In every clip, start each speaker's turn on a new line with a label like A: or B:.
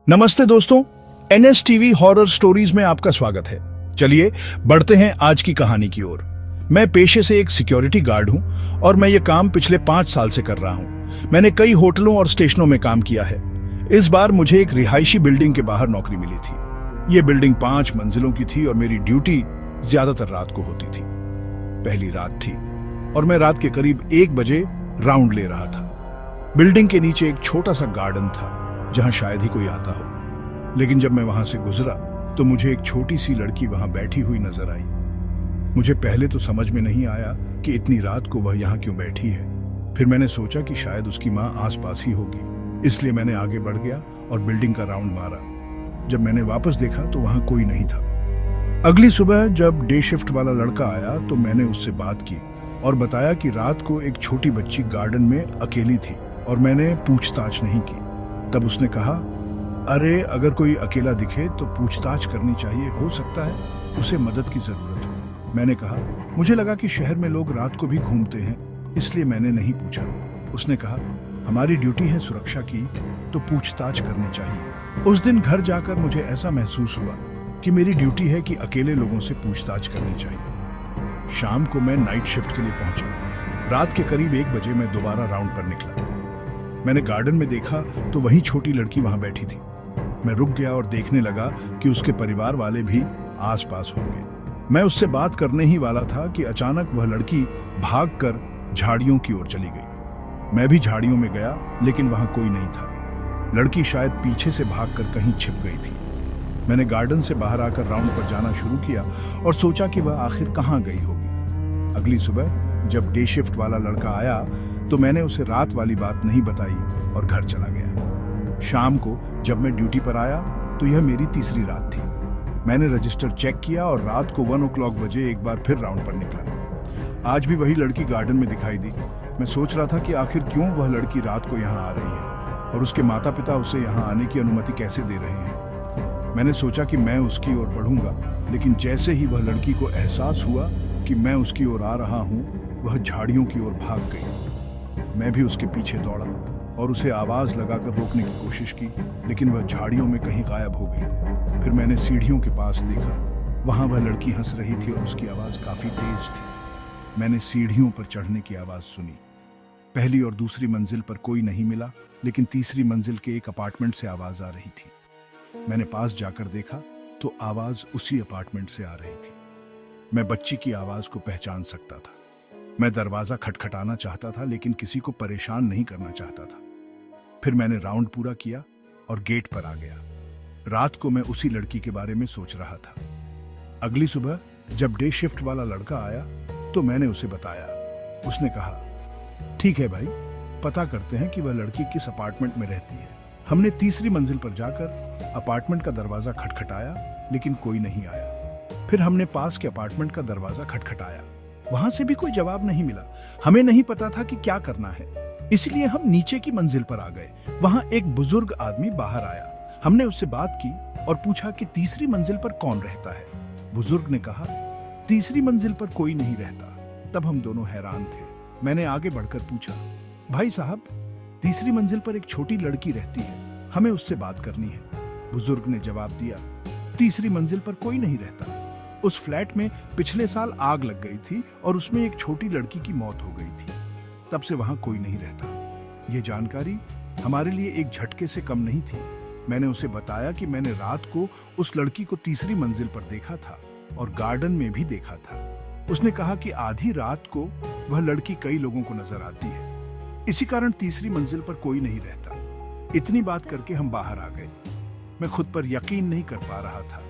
A: नमस्ते दोस्तों, NSTV horror stories में आपका स्वागत है। चलिए बढ़ते हैं आज की कहानी की ओर। मैं पेशे से एक सिक्योरिटी गार्ड हूं और मैं ये काम पिछले 5 साल से कर रहा हूं। मैंने कई होटलों और स्टेशनों में काम किया है। इस बार मुझे एक रिहायशी बिल्डिंग के बाहर नौकरी मिली थी। ये बिल्डिंग 5 मंजिलों की थी और मेरी ड्यूटी ज्यादातर रात को होती थी। पहली रात थी और मैं रात के करीब 1 बजे राउंड ले रहा था। बिल्डिंग के नीचे एक छोटा सा गार्डन था जहां शायद ही कोई आता हो, लेकिन जब मैं वहां से गुजरा तो मुझे एक छोटी सी लड़की वहां बैठी हुई नजर आई। मुझे पहले तो समझ में नहीं आया कि इतनी रात को वह यहाँ क्यों बैठी है। फिर मैंने सोचा कि शायद उसकी माँ आसपास ही होगी, इसलिए मैंने आगे बढ़ गया और बिल्डिंग का राउंड मारा। जब मैंने वापस देखा तो वहां कोई नहीं था। अगली सुबह जब डे शिफ्ट वाला लड़का आया तो मैंने उससे बात की और बताया कि रात को एक छोटी बच्ची गार्डन में अकेली थी और मैंने पूछताछ नहीं की। तब उसने कहा, अरे अगर कोई अकेला दिखे तो पूछताछ करनी चाहिए, हो सकता है उसे मदद की जरूरत हो। मैंने कहा, मुझे लगा कि शहर में लोग रात को भी घूमते हैं, इसलिए मैंने नहीं पूछा। उसने कहा, हमारी ड्यूटी है सुरक्षा की, तो पूछताछ करनी चाहिए। उस दिन घर जाकर मुझे ऐसा महसूस हुआ कि मेरी ड्यूटी है कि अकेले लोगों से पूछताछ करनी चाहिए। शाम को मैं नाइट शिफ्ट के लिए पहुंचा। रात के करीब 1 बजे मैं दोबारा राउंड पर निकला। मैंने गार्डन में देखा तो वही छोटी लड़की वहां बैठी थी। मैं रुक गया और देखने लगा कि उसके परिवार वाले भी आसपास होंगे। मैं उससे बात करने ही वाला था कि अचानक वह लड़की भागकर झाड़ियों की ओर चली गई। मैं भी झाड़ियों में गया, लेकिन वहां कोई नहीं था। लड़की शायद पीछे से भागकर कहीं छिप गई थी। मैंने गार्डन से बाहर आकर राउंड पर जाना शुरू किया और सोचा कि वह आखिर कहां गई होगी। अगली सुबह जब डे शिफ्ट वाला लड़का आया तो मैंने उसे रात वाली बात नहीं बताई और घर चला गया। शाम को जब मैं ड्यूटी पर आया तो यह मेरी तीसरी रात थी। मैंने रजिस्टर चेक किया और रात को 1 o'clock बजे एक बार फिर राउंड पर निकला। आज भी वही लड़की गार्डन में दिखाई दी। मैं सोच रहा था कि आखिर क्यों वह लड़की रात को यहाँ आ रही है और उसके माता पिता उसे यहाँ आने की अनुमति कैसे दे रहे हैं। मैंने सोचा कि मैं उसकी ओर बढ़ूंगा, लेकिन जैसे ही वह लड़की को एहसास हुआ कि मैं उसकी ओर आ रहा हूँ, वह झाड़ियों की ओर भाग गई। मैं भी उसके पीछे दौड़ा और उसे आवाज लगाकर रोकने की कोशिश की, लेकिन वह झाड़ियों में कहीं गायब हो गई। फिर मैंने सीढ़ियों के पास देखा। वहां वह लड़की हंस रही थी और उसकी आवाज काफी तेज थी। मैंने सीढ़ियों पर चढ़ने की आवाज सुनी। पहली और दूसरी मंजिल पर कोई नहीं मिला, लेकिन तीसरी मंजिल के एक अपार्टमेंट से आवाज आ रही थी। मैंने पास जाकर देखा तो आवाज उसी अपार्टमेंट से आ रही थी। मैं बच्ची की आवाज को पहचान सकता था। मैं दरवाजा खटखटाना चाहता था, लेकिन किसी को परेशान नहीं करना चाहता था। फिर मैंने राउंड पूरा किया और गेट पर आ गया। रात को मैं उसी लड़की के बारे में सोच रहा था। अगली सुबह जब डे शिफ्ट वाला लड़का आया तो मैंने उसे बताया। उसने कहा, ठीक है भाई, पता करते हैं कि वह लड़की किस अपार्टमेंट में रहती है। हमने तीसरी मंजिल पर जाकर अपार्टमेंट का दरवाजा खटखटाया, लेकिन कोई नहीं आया। फिर हमने पास के अपार्टमेंट का दरवाजा खटखटाया, वहां से भी कोई जवाब नहीं मिला। हमें नहीं पता था कि क्या करना है, इसलिए हम नीचे की मंजिल पर आ गए। वहां एक बुजुर्ग आदमी बाहर आया। हमने उससे बात की और पूछा कि तीसरी मंजिल पर कौन रहता है। बुजुर्ग ने कहा, तीसरी मंजिल पर कोई नहीं रहता। तब हम दोनों हैरान थे। मैंने आगे बढ़कर पूछा, भाई साहब, तीसरी मंजिल पर एक छोटी लड़की रहती है, हमें उससे बात करनी है। बुजुर्ग ने जवाब दिया, तीसरी मंजिल पर कोई नहीं रहता। उस फ्लैट में पिछले साल आग लग गई थी और उसमें एक छोटी लड़की की मौत हो गई थी। तब से वहां कोई नहीं रहता। ये जानकारी हमारे लिए एक झटके से कम नहीं थी। मैंने उसे बताया कि मैंने रात को उस लड़की को तीसरी मंजिल पर देखा था और गार्डन में भी देखा था। उसने कहा कि आधी रात को वह लड़की कई लोगों को नजर आती है, इसी कारण तीसरी मंजिल पर कोई नहीं रहता। इतनी बात करके हम बाहर आ गए। मैं खुद पर यकीन नहीं कर पा रहा था,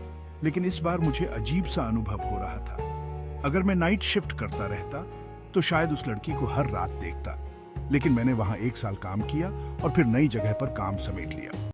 A: लेकिन इस बार मुझे अजीब सा अनुभव हो रहा था। अगर मैं नाइट शिफ्ट करता रहता तो शायद उस लड़की को हर रात देखता, लेकिन मैंने वहां 1 साल काम किया और फिर नई जगह पर काम समेट लिया।